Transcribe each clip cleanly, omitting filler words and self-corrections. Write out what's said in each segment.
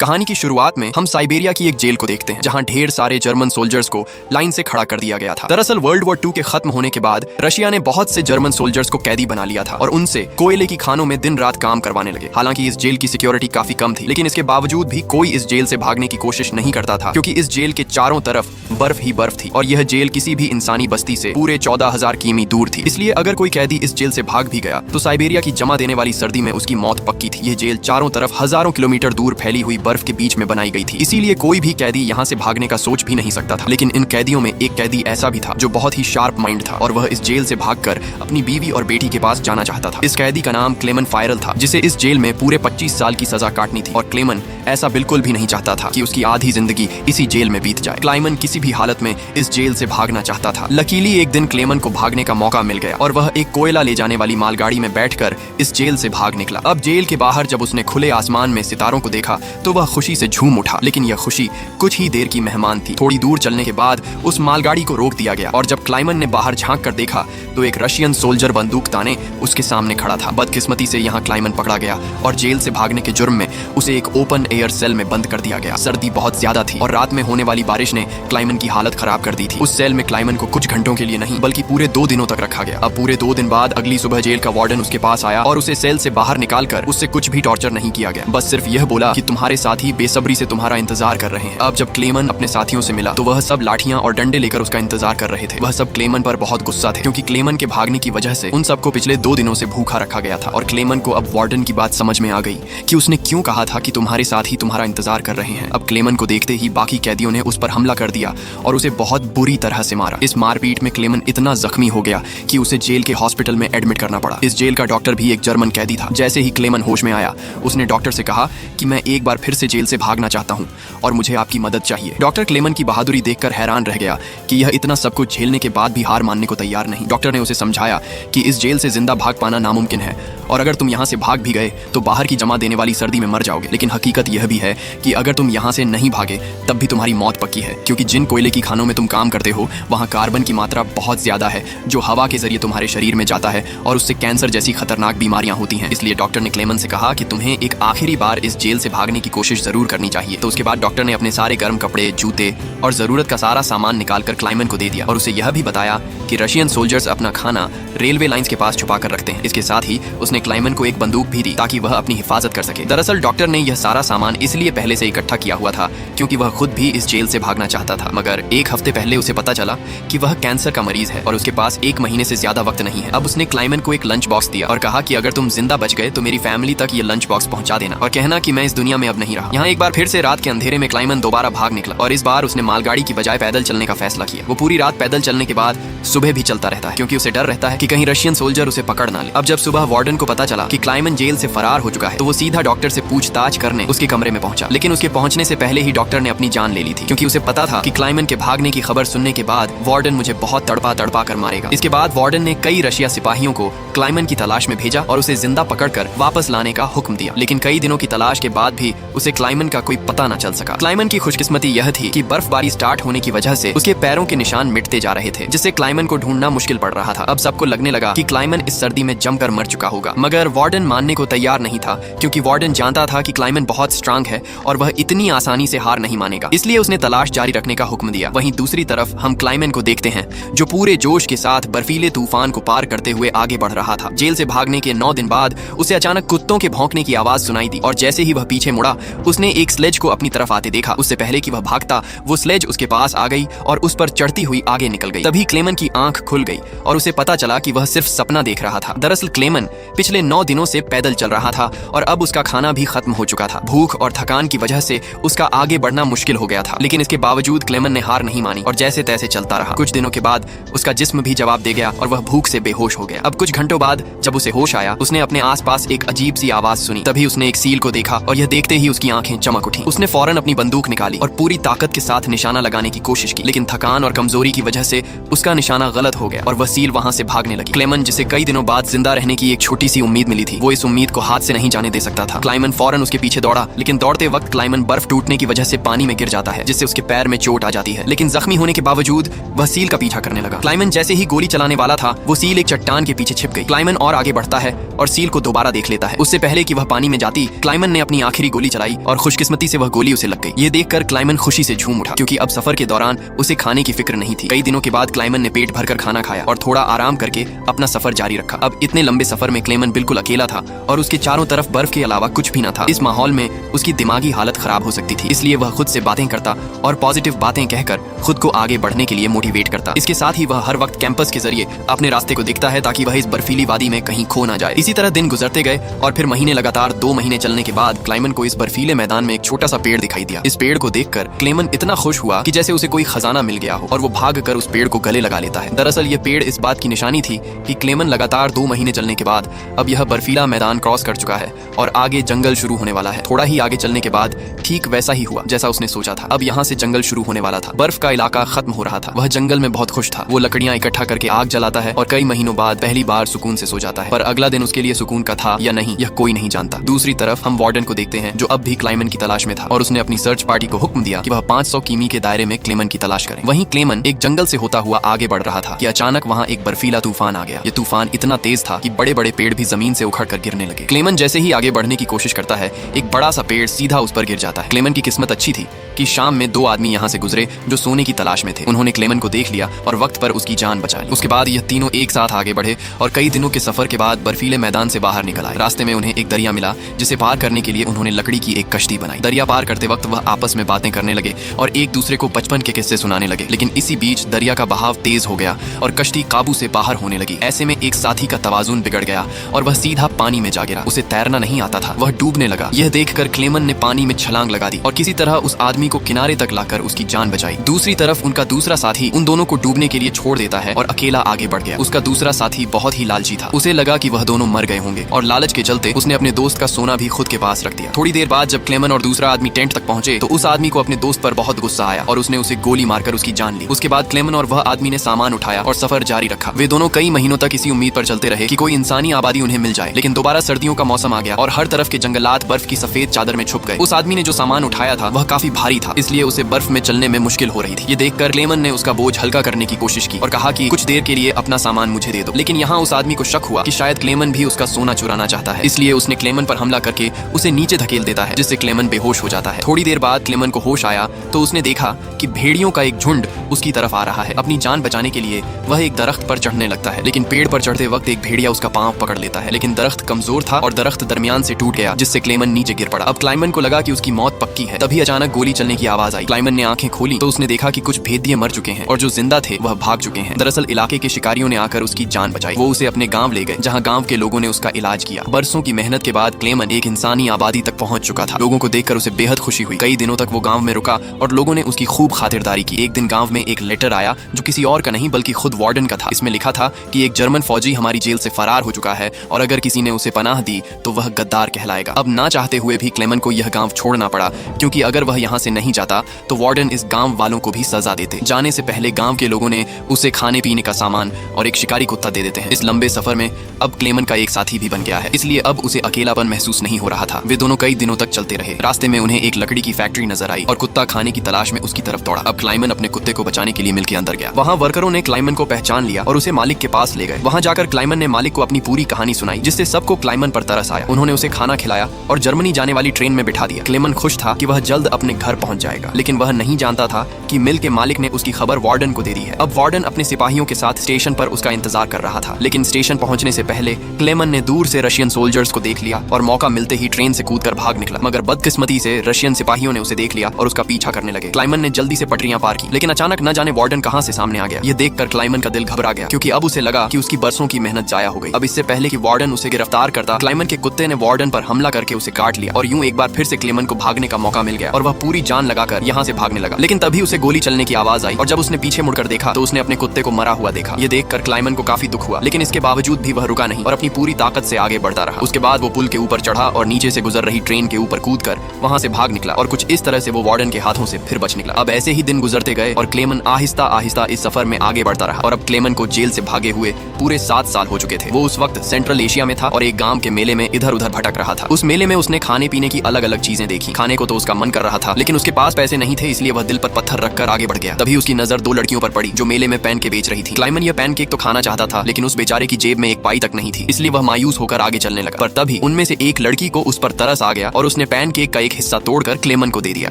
कहानी की शुरुआत में हम साइबेरिया की एक जेल को देखते हैं जहां ढेर सारे जर्मन सोल्जर्स को लाइन से खड़ा कर दिया गया था। दरअसल वर्ल्ड वॉर 2 के खत्म होने के बाद रशिया ने बहुत से जर्मन सोल्जर्स को कैदी बना लिया था और उनसे कोयले की खानों में दिन रात काम करवाने लगे। हालांकि इस जेल की सिक्योरिटी काफी कम थी, लेकिन इसके बावजूद भी कोई इस जेल से भागने की कोशिश नहीं करता था क्योंकि इस जेल के चारों तरफ बर्फ ही बर्फ थी और यह जेल किसी भी इंसानी बस्ती से पूरे 14,000 किमी दूर थी। इसलिए अगर कोई कैदी इस जेल से भाग भी गया तो साइबेरिया की जमा देने वाली सर्दी में उसकी मौत पक्की थी। यह जेल चारों तरफ हजारों किलोमीटर दूर फैली हुई बर्फ के बीच में बनाई गई थी, इसीलिए कोई भी कैदी यहाँ से भागने का सोच भी नहीं सकता था। लेकिन इन कैदियों में एक कैदी ऐसा भी था जो बहुत ही शार्प माइंड था और वह इस जेल से भागकर अपनी बीवी और बेटी के पास जाना चाहता था। इस कैदी का नाम क्लेमन फायरल था, जिसे इस जेल में पूरे 25 साल की सजा काटनी थी और क्लेमन ऐसा बिल्कुल भी नहीं चाहता था कि उसकी आधी जिंदगी इसी जेल में बीत जाए। क्लेमन किसी भी हालत में इस जेल से भागना चाहता था। लकीली एक दिन क्लेमन को भागने का मौका मिल गया और वह एक कोयला ले जाने वाली मालगाड़ी में बैठकर इस जेल से भाग निकला। अब जेल के बाहर जब उसने खुले आसमान में सितारों को देखा तो वह खुशी से झूम उठा, लेकिन यह खुशी कुछ ही देर की मेहमान थी। थोड़ी दूर चलने के बाद उस मालगाड़ी को रोक दिया गया और जब क्लेमन ने बाहर झांक कर देखा तो एक रशियन सोल्जर बंदूक ताने उसके सामने खड़ा था। बदकिस्मती से यहाँ क्लेमन पकड़ा गया और जेल से भागने के जुर्म में उसे एक ओपन एयर सेल में बंद कर दिया गया। सर्दी बहुत ज्यादा थी और रात में होने वाली बारिश ने क्लेमन की हालत खराब कर दी थी। उस सेल में क्लेमन को कुछ घंटों के लिए नहीं बल्कि पूरे 2 दिनों तक रखा गया। अब पूरे 2 दिन बाद अगली सुबह जेल का वार्डन उसके पास आया और उसे सेल से बाहर निकालकर उससे कुछ भी टॉर्चर नहीं किया गया, बस सिर्फ यह बोला कि तुम्हारे साथी बेसब्री से तुम्हारा इंतजार कर रहे हैं। अब जब क्लेमन अपने साथियों से मिला तो वह सब लाठियां और डंडे लेकर उसका इंतजार कर रहे थे। वह सब क्लेमन पर बहुत गुस्सा थे क्योंकि क्लेमन के भागने की वजह से उन सबको पिछले 2 दिनों से भूखा रखा गया था और क्लेमन को अब वार्डन की बात समझ में आ गई कि उसने क्यों कहा था कि तुम्हारे साथी तुम्हारा इंतजार कर रहे हैं। अब क्लेमन को देखते ही बाकी कैदियों ने उस पर हमला कर दिया और उसे बहुत बुरी तरह से मारा। इस मारपीट में क्लेमन इतना जख्मी हो गया कि उसे जेल के हॉस्पिटल में एडमिट करना पड़ा। इस जेल का डॉक्टर भी एक जर्मन कैदी था। जैसे ही क्लेमन होश में आया उसने डॉक्टर से कहा कि मैं एक बार फिर से जेल से भागना चाहता हूँ और मुझे आपकी मदद चाहिए। डॉक्टर क्लेमन की बहादुरी देखकर हैरान रह गया कि यह इतना सब कुछ झेलने के बाद भी हार मानने को तैयार नहीं। डॉक्टर ने उसे समझाया कि इस जेल से जिंदा भाग पाना नामुमकिन है और अगर तुम यहाँ से भाग भी गए तो बाहर की जमा देने वाली सर्दी में मर जाओगे। लेकिन हकीकत यह भी है कि अगर तुम यहाँ से नहीं भागे तब भी तुम्हारी मौत पक्की है क्योंकि जिन कोयले की खानों में तुम काम करते हो वहाँ कार्बन की मात्रा बहुत ज्यादा है जो हवा के जरिए तुम्हारे शरीर में जाता है और उससे कैंसर जैसी खतरनाक बीमारियां होती हैं। इसलिए डॉक्टर ने क्लेमन से कहा कि तुम्हें एक आखिरी बार इस जेल से भागने की कोशिश जरूर करनी चाहिए। तो उसके बाद डॉक्टर ने अपने सारे गर्म कपड़े, जूते और जरूरत का सारा सामान निकालकर क्लेमन को दे दिया और उसे यह भी बताया कि रशियन सोल्जर्स अपना खाना रेलवे लाइंस के पास छुपा कर रखते हैं। इसके साथ ही उसने क्लेमन को एक बंदूक भी दी ताकि वह अपनी हिफाजत कर सके। दरअसल डॉक्टर ने यह सारा सामान इसलिए पहले से इकट्ठा किया हुआ था क्योंकि वह खुद भी इस जेल से भागना चाहता था, मगर 1 हफ्ते पहले उसे पता चला कि वह कैंसर का मरीज है और उसके पास 1 महीने से ज्यादा वक्त नहीं है। अब उसने क्लेमन को एक लंच बॉक्स दिया और कहा कि अगर तुम जिंदा बच गए तो मेरी फैमिली तक ये लंच बॉक्स पहुंचा देना और कहना कि मैं इस दुनिया में अब नहीं रहा। यहाँ एक बार फिर से रात के अंधेरे में क्लेमन दोबारा भाग निकला और इस बार उसने मालगाड़ी की बजाय पैदल चलने का फैसला किया। वो पूरी रात पैदल चलने के बाद सुबह भी चलता रहता है क्योंकि उसे डर रहता है कि कहीं रशियन सोल्जर उसे पकड़ ना ले। अब जब सुबह वार्डन को पता चला कि क्लेमन जेल से फरार हो चुका है तो वो सीधा डॉक्टर से पूछताछ करने उसके कमरे में पहुंचा, लेकिन उसके पहुंचने से पहले ही डॉक्टर ने अपनी जान ले ली थी क्योंकि उसे पता था कि क्लेमन के भागने की खबर सुनने के बाद वार्डन मुझे बहुत तड़पा कर मारेगा। इसके बाद वार्डन ने कई रशिया सिपाहियों को क्लेमन की तलाश में भेजा और उसे जिंदा पकड़कर वापस लाने का हुक्म दिया, लेकिन कई दिनों की तलाश के बाद भी उसे क्लेमन का कोई पता न चल सका। क्लेमन की खुशकिस्मती यह थी कि बर्फबारी स्टार्ट होने की वजह से उसके पैरों के निशान मिटते जा रहे थे जिससे क्लेमन को ढूंढना मुश्किल पड़ रहा था। अब सबको लगने लगा कि क्लेमन इस सर्दी में जमकर मर चुका होगा, मगर वार्डन मानने को तैयार नहीं था क्योंकि वार्डन जानता था कि क्लेमन बहुत स्ट्रांग है और वह इतनी आसानी से हार नहीं मानेगा, इसलिए उसने तलाश जारी रखने का हुक्म दिया। वहीं दूसरी तरफ हम क्लेमन को देखते हैं जो पूरे जोश के साथ बर्फीले तूफान को पार करते हुए आगे बढ़ रहा था। जेल से भागने के 9 दिन बाद उसे अचानक कुत्तों के भौंकने की आवाज सुनाई दी और जैसे ही वह पीछे मुड़ा उसने एक स्लेज को अपनी तरफ आते देखा। उससे पहले कि वह भागता वो स्लेज उसके पास आ गई और उस पर चढ़ती हुई आगे निकल गई। तभी क्लेमन की आंख खुल गई और उसे पता चला कि वह सिर्फ सपना देख रहा था। दरअसल क्लेमन पिछले 9 दिनों से पैदल चल रहा था और अब उसका खाना भी खत्म हो चुका था। भूख और थकान की वजह से उसका आगे बढ़ना मुश्किल हो गया था, लेकिन इसके बावजूद क्लेमन ने हार नहीं मानी और जैसे तैसे चलता रहा। कुछ दिनों के बाद उसका जिस्म भी जवाब दे गया और वह भूख से बेहोश हो गया। अब कुछ घंटों बाद जब उसे होश आया उसने अपने आसपास एक अजीब सी आवाज सुनी। तभी उसने एक सील को देखा और यह देखते ही उसकी आंखें चमक उठी। उसने फौरन अपनी बंदूक निकाली और पूरी ताकत के साथ निशाना लगाने की कोशिश की, लेकिन थकान और कमजोरी की वजह से उसका निशाना गलत हो गया और वह सील वहां से भागने लगी। क्लेमन जिसे कई दिनों बाद जिंदा रहने की एक छोटी सी उम्मीद मिली थी वो इस उम्मीद को हाथ से नहीं जाने दे सकता था। क्लेमन फौरन उसके पीछे दौड़ा, लेकिन दौड़ते वक्त क्लेमन बर्फ टूटने की वजह से पानी में गिर जाता है जिससे उसके पैर में चोट आ जाती है, लेकिन जख्मी होने के बावजूद वह सील का पीछा करने लगा। क्लेमन जैसे ही गोली चलाने वाला था वो सील एक चट्टान के पीछे छिप गई। क्लेमन और आगे बढ़ता है और सील को दोबारा देख लेता है। उससे पहले कि वह पानी में जाती क्लेमन ने अपनी आखिरी गोली चलाई आई और खुशकिस्मती से वह गोली उसे लग गई। ये देखकर क्लाइमन खुशी से झूम उठा क्योंकि अब सफर के दौरान उसे खाने की फिक्र नहीं थी। कई दिनों के बाद क्लाइमन ने पेट भरकर खाना खाया और थोड़ा आराम करके अपना सफर जारी रखा। अब इतने लंबे सफर में क्लेमन बिल्कुल अकेला था और उसके चारों तरफ बर्फ के अलावा कुछ भी न था। इस माहौल में उसकी दिमागी हालत खराब हो सकती थी, इसलिए वह खुद से बातें करता और पॉजिटिव बातें कहकर खुद को आगे बढ़ने के लिए मोटिवेट करता। इसके साथ ही वह हर वक्त कैंपस के जरिए अपने रास्ते को दिखता है ताकि वह इस बर्फीली वादी में कहीं खो ना जाए। इसी तरह दिन गुजरते गए और फिर महीने लगातार 2 महीने चलने के बाद क्लाइमन को इस बर्फीले मैदान में एक छोटा सा पेड़ दिखाई दिया। इस पेड़ को देखकर क्लेमन इतना खुश हुआ कि जैसे उसे कोई खजाना मिल गया हो और वो भागकर उस पेड़ को गले लगा लेता है। दरअसल ये पेड़ इस बात की निशानी थी कि क्लेमन लगातार 2 महीने चलने के बाद अब यह बर्फीला मैदान क्रॉस कर चुका है और आगे जंगल शुरू होने वाला है। थोड़ा ही आगे चलने के बाद ठीक वैसा ही हुआ जैसा उसने सोचा था। अब यहाँ से जंगल शुरू होने वाला था। बर्फ का इलाका खत्म हो रहा था। वह जंगल में बहुत खुश था। वो लकड़ियां इकट्ठा करके आग जलाता है और कई महीनों बाद पहली बार सुकून से सो जाता है। पर अगला दिन उसके लिए सुकून का था या नहीं यह कोई नहीं जानता। दूसरी तरफ हम वार्डन को देखते हैं जो अब भी क्लेमन की तलाश में था और उसने अपनी सर्च पार्टी को हुक्म दिया कि वह 500 किमी के दायरे में क्लेमन की तलाश करें। वहीं क्लेमन एक जंगल से होता हुआ आगे बढ़ रहा था कि अचानक वहाँ एक बर्फीला तूफान आ गया। ये तूफान इतना तेज था कि बड़े बड़े पेड़ भी जमीन से उखड़ कर गिरने लगे। क्लेमन जैसे ही आगे बढ़ने की कोशिश करता है एक बड़ा सा पेड़ सीधा उस पर गिर जाता है। क्लेमन की किस्मत अच्छी थी कि शाम में 2 आदमी यहाँ से गुजरे जो सोने की तलाश में थे। उन्होंने क्लेमन को देख लिया और वक्त पर उसकी जान बचा ली। उसके बाद यह तीनों एक साथ आगे बढ़े और कई दिनों के सफर के बाद बर्फीले मैदान से बाहर निकल आए। रास्ते में उन्हें एक दरिया मिला जिसे पार करने के लिए उन्होंने लकड़ी की एक कश्ती बनाई। दरिया पार करते वक्त वह आपस में बातें करने लगे और एक दूसरे को बचपन के किस्से सुनाने लगे। लेकिन इसी बीच दरिया का बहाव तेज हो गया और कश्ती काबू से बाहर होने लगी। ऐसे में एक साथी का तवाजुन बिगड़ गया और वह सीधा पानी में जा गिरा। उसे तैरना नहीं आता था, वह डूबने लगा। यह देखकर क्लेमन ने पानी में छलांग लगा दी और किसी तरह उस आदमी को किनारे तक लाकर उसकी जान बचाई। दूसरी तरफ उनका दूसरा साथी उन दोनों को डूबने के लिए छोड़ देता है और अकेला आगे बढ़ गया। उसका दूसरा साथी बहुत ही लालची था। उसे लगा कि वह दोनों मर गए होंगे और लालच के चलते उसने अपने दोस्त का सोना भी खुद के पास रख दिया। थोड़ी देर बाद जब क्लेमन और दूसरा आदमी टेंट तक पहुंचे तो उस आदमी को अपने दोस्त पर बहुत गुस्सा आया और उसने उसे गोली मारकर उसकी जान ली। उसके बाद क्लेमन और वह आदमी ने सामान उठाया और सफर जारी रखा। वे दोनों कई महीनों तक इसी उम्मीद पर चलते रहे कि कोई इंसानी आबादी उन्हें मिल जाए। लेकिन दोबारा सर्दियों का मौसम आ गया और हर तरफ के जंगलात बर्फ की सफेद चादर में छुप गए। उस आदमी ने जो सामान उठाया था वह काफी भारी था, इसलिए उसे बर्फ में चलने में मुश्किल हो रही थी। ये देखकर क्लेमन ने उसका बोझ हल्का करने की कोशिश की और कहा कि कुछ देर के लिए अपना सामान मुझे दे दो। लेकिन यहाँ उस आदमी को शक हुआ कि शायद क्लेमन भी उसका सोना चुराना चाहता है, इसलिए उसने क्लेमन पर हमला करके उसे नीचे धकेल देता है जिससे क्लेमन बेहोश हो जाता है। थोड़ी देर बाद क्लेमन को होश आया तो उसने देखा कि भेड़ियों का एक झुंड उसकी तरफ आ रहा है। अपनी जान बचाने के लिए वह एक दरख्त पर चढ़ने लगता है, लेकिन पेड़ पर चढ़ते वक्त एक भेड़िया उसका पांव पकड़ लेता है। लेकिन दरख्त कमजोर था और दरख्त दरमियान से टूट गया जिससे क्लेमन नीचे गिर पड़ा। अब क्लेमन को लगा कि उसकी मौत पक्की है। तभी अचानक गोली चलने की आवाज आई। क्लेमन ने आंखें खोली तो उसने देखा कि कुछ भेदिए मर चुके हैं और जो जिंदा थे वह भाग चुके हैं। दरअसल इलाके के शिकारियों ने आकर उसकी जान बचाई। वो उसे अपने गांव ले गए जहां गांव के लोगों ने उसका इलाज किया। बरसों की मेहनत के बाद क्लेमन एक इंसानी आबादी तक पहुंच चुका था। लोगों को देखकर उसे बेहद खुशी हुई। कई दिनों तक वो गांव में रुका और लोगों ने उसकी खूब खातिरदारी की। एक दिन गांव में एक लेटर आया जो किसी और का नहीं बल्कि खुद वार्डन का था। इसमें लिखा था कि एक जर्मन फौजी हमारी जेल से फरार हो चुका है और अगर किसी ने उसे पनाह दी तो वह गद्दार कहलाएगा। अब ना चाहते हुए भी क्लेमन को यह गांव छोड़ना पड़ा क्योंकि अगर वह यहाँ से नहीं जाता तो वार्डन इस गांव वालों को भी सजा देते। जाने से पहले गांव के लोगों ने उसे खाने पीने का सामान और एक शिकारी कुत्ता दे देते हैं। इस लंबे सफर में अब क्लेमन का एक साथी भी बन गया है, इसलिए अब उसे अकेलापन महसूस नहीं हो रहा था। वे दोनों कई दिनों तक चलते रहे। रास्ते में उन्हें एक लकड़ी की फैक्ट्री नजर आई और कुत्ता खाने की तलाश में उसकी तरफ दौड़ा। अब क्लेमन अपने कुत्ते को बचाने के लिए मिल के अंदर गया। वहाँ वर्करों ने क्लेमन को पहचान लिया और उसे मालिक के पास ले गए। वहाँ जाकर क्लेमन ने मालिक को अपनी पूरी कहानी सुनाई जिससे सबको क्लेमन पर तरस आया। उन्होंने उसे खाना खिलाया और जर्मनी जाने वाली ट्रेन में बिठा दिया। क्लेमन खुश था कि वह जल्द अपने घर पहुंच जाएगा, लेकिन वह नहीं जानता था कि मिल के मालिक ने उसकी खबर वार्डन को दे दी है। अब वार्डन अपने सिपाहियों के साथ स्टेशन पर उसका इंतजार कर रहा था, लेकिन स्टेशन पहुंचने से पहले क्लेमन ने दूर से रशियन सोल्जर्स को देख लिया और मौका मिलते ही ट्रेन से कूदकर भाग निकला। मगर बदकिस्मती से रशियन सिपाहियों ने उसे देख लिया और उसका पीछा करने लगे। क्लेमन ने जल्दी से पटरियां पार की, लेकिन अचानक न जाने वार्डन कहां से सामने आ गया। यह देखकर क्लेमन का दिल घबरा गया क्योंकि अब उसे लगा कि उसकी बरसों की मेहनत जाया हो गई। अब इससे पहले कि वार्डन उसे गिरफ्तार करता, क्लेमन के कुत्ते ने वार्डन पर हमला करके उसे काट लिया और यूं एक बार फिर से क्लेमन को भागने का मौका मिल गया और वह पूरी जान लगाकर यहाँ से भागने लगा। लेकिन तभी उसे गोली चलने की आवाज आई और जब उसने पीछे मुड़कर देखा तो उसने अपने कुत्ते को मरा हुआ देखा। ये देखकर क्लेमन को काफी दुख हुआ, लेकिन इसके बावजूद भी वह रुका नहीं और अपनी पूरी ताकत से आगे बढ़ता रहा। उसके बाद वो पुल के ऊपर चढ़ा और नीचे से गुजर रही ट्रेन के ऊपर कूदकर वहां से भाग निकला और कुछ इस तरह से वो वार्डन के हाथों से फिर बच निकला। अब ऐसे ही दिन गुजरते गए और क्लेमन आहिस्ता आहिस्ता इस सफर में आगे बढ़ता रहा और अब क्लेमन को जेल से भागे हुए पूरे 7 साल हो चुके थे। वो उस वक्त सेंट्रल एशिया में था और एक गांव के मेले में इधर उधर भटक रहा था। उस मेले में उसने खाने पीने की अलग अलग चीजें देखी। खाने को तो उसका मन कर रहा था, लेकिन उसके पास पैसे नहीं थे, इसलिए वह दिल पर पत्थर रखकर आगे बढ़ गया। तभी उसकी नजर 2 लड़कियों पर पड़ी जो मेले में पैन के बेच रही थी। क्लेमन यह पैनकेक तो खाना चाहता था, लेकिन उस बेचारे की जेब में एक पाई तक नहीं थी, इसलिए वह मायूस होकर आगे चलने लगा। पर तभी उनमें से एक लड़की को उस पर तरस आ गया और उसने पैनकेक का एक हिस्सा तोड़कर क्लेमन को दे दिया।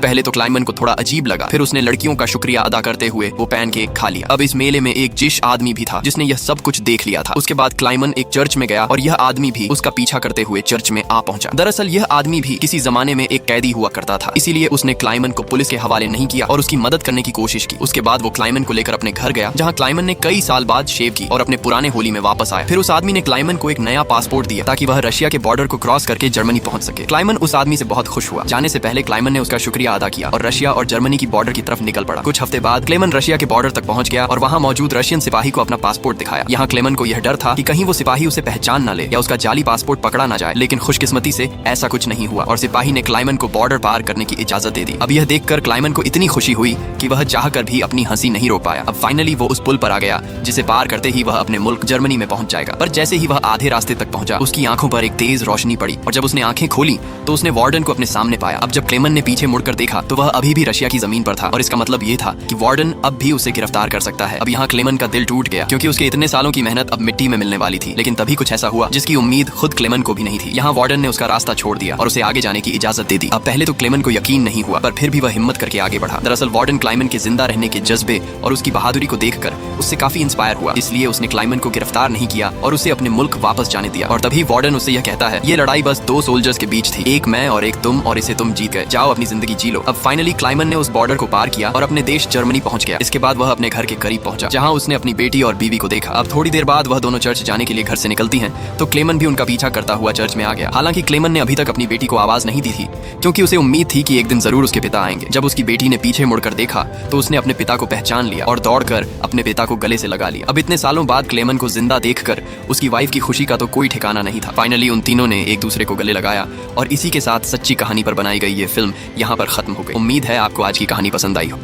पहले तो क्लेमन को थोड़ा अजीब लगा, फिर उसने लड़कियों का शुक्रिया अदा करते हुए वो पैनकेक खा लिया। अब इस मेले में एक जिश आदमी भी था जिसने यह सब कुछ देख लिया था। उसके बाद क्लेमन एक चर्च में गया और यह आदमी भी उसका पीछा करते हुए चर्च में आ पहुंचा। दरअसल यह आदमी भी किसी जमाने में एक कैदी हुआ करता था, इसीलिए उसने क्लेमन को पुलिस के हवाले नहीं किया और उसकी मदद करने की कोशिश की। उसके बाद वो क्लेमन को लेकर अपने घर गया, जहाँ क्लेमन ने कई साल बाद शेव की और अपने पुराने होली में वापस आया। फिर उस आदमी ने क्लेमन को एक नया पासपोर्ट दिया ताकि वह रशिया के बॉर्डर को क्रॉस करके जर्मनी पहुंच सके। क्लेमन उस आदमी से बहुत खुश हुआ। जाने से पहले क्लेमन ने उसका शुक्रिया अदा किया और रशिया और जर्मनी की बॉर्डर की तरफ निकल पड़ा। कुछ हफ्ते बाद क्लेमन रशिया के बॉर्डर तक पहुंच गया और वहां मौजूद रशियन सिपाही को अपना पासपोर्ट दिखाया। यहाँ क्लेमन को यह डर था कि कहीं वो सिपाही उसे पहचान न ले या उसका जाली पासपोर्ट पकड़ा न जाए, लेकिन खुशकिस्मती से ऐसा कुछ नहीं हुआ और सिपाही ने क्लेमन को बॉर्डर पार करने की इजाजत दे दी। अब यह देखकर क्लेमन को इतनी खुशी हुई कि वह चाहकर भी अपनी हंसी नहीं रोक पाया। अब फाइनली वो उस पुल पर आ गया जिसे पार करते ही वह अपने मुल्क जर्मनी में पहुंच जाएगा। पर जैसे ही वह आधे रास्ते तक पहुंचा, उसकी आंखों पर एक तेज रोशनी पड़ी और जब उसने आंखें खोली तो उसने वार्डन को अपने सामने पाया। अब जब क्लेमन ने पीछे मुड़कर देखा तो वह अभी भी रशिया की जमीन पर था और इसका मतलब ये था कि वार्डन अब भी उसे गिरफ्तार कर सकता है। अब यहाँ क्लेमन का दिल टूट गया क्योंकि उसके इतने सालों की मेहनत अब मिट्टी में मिलने वाली थी। लेकिन तभी कुछ ऐसा हुआ जिसकी उम्मीद खुद क्लेमन को भी नहीं थी। यहाँ वार्डन ने उसका रास्ता छोड़ दिया और उसे आगे जाने की इजाजत दे दी। अब पहले तो क्लेमन को यकीन नहीं हुआ, पर फिर भी वह हिम्मत करके आगे बढ़ा। दरअसल वार्डन क्लेमन के जिंदा रहने के जज्बे और उसकी बहादुरी को देखकर उससे काफी इंस्पायर हुआ, इसलिए उसने क्लेमन को गिरफ्तार नहीं किया और उसे अपने मुल्क वापस जाने दिया। और तभी वार्डन उससे यह कहता है, ये लड़ाई बस दो सोल्जर्स के बीच थी, एक मैं और एक तुम, और इसे तुम जीत गए, जाओ अपनी जिंदगी जी लो। अब फाइनली क्लेमन ने उस बॉर्डर को पार किया और अपने देश जर्मनी पहुंच गया। इसके बाद वह अपने घर के करीब पहुंचा जहां उसने अपनी बेटी और बीवी को देखा। अब थोड़ी देर बाद वह दोनों चर्च जाने के लिए घर से निकलती हैं तो क्लेमन भी उनका पीछा करता हुआ चर्च में आ गया। हालांकि क्लेमन ने अभी तक अपनी बेटी को आवाज नहीं दी थी क्योंकि उसे उम्मीद थी कि एक दिन जरूर उसके पिता आएंगे। जब उसकी बेटी ने पीछे मुड़कर देखा तो उसने अपने पिता को पहचान लिया और दौड़कर अपने पिता को गले से लगा लिया। अब इतने सालों बाद क्लेमन को जिंदा देखकर उसकी वाइफ की खुशी का तो कोई ठिकाना नहीं था। फाइनली उन तीनों ने एक दूसरे को गले लगाया और इसी के साथ सच्ची कहानी पर बनाई गई ये फिल्म यहाँ पर खत्म हो गई। उम्मीद है आपको आज की कहानी पसंद आई हो।